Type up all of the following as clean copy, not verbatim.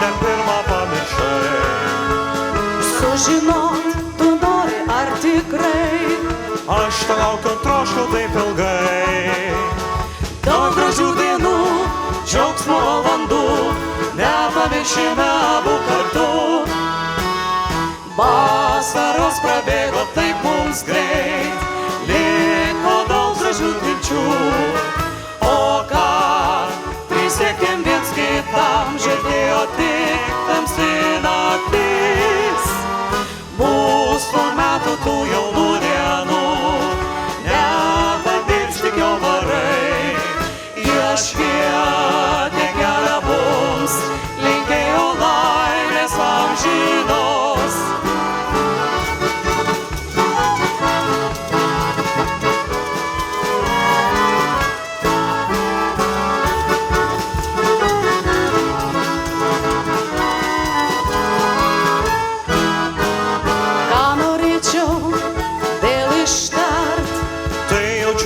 meilę pirmą pamiršai. Sužinot, tu nori ar tikrai? Aš to laukiu trošku taip ilgai. Daug gražių dienų, džiaugsmo valandų, nepamiršime abu kartu. Vasaros prabėgo taip mums greit, liko daug gražių vilčių. O ką prisiekėm viens kitam, žadėjo tik tamsi naktis. Bus po metų tų jaunų dienų, nepadirbs tik jau varai. Ieškėte kelią mums, linkėjo laimės amžinos.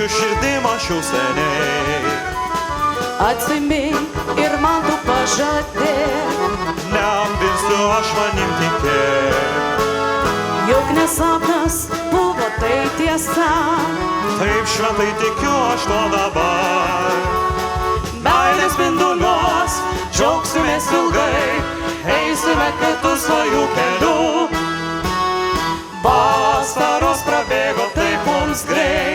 Širdim aš jau seniai. Atsimink ir man tu pažadėk, neapvinsiu aš manim tikėk. Juk nesapnas buvo tai tiesa, taip šventai tikiu aš to dabar. Meilės spinduliuos, džiaugsimės ilgai, eisime kartu svajų keliu. Vasaros prabėgo taip mums greit,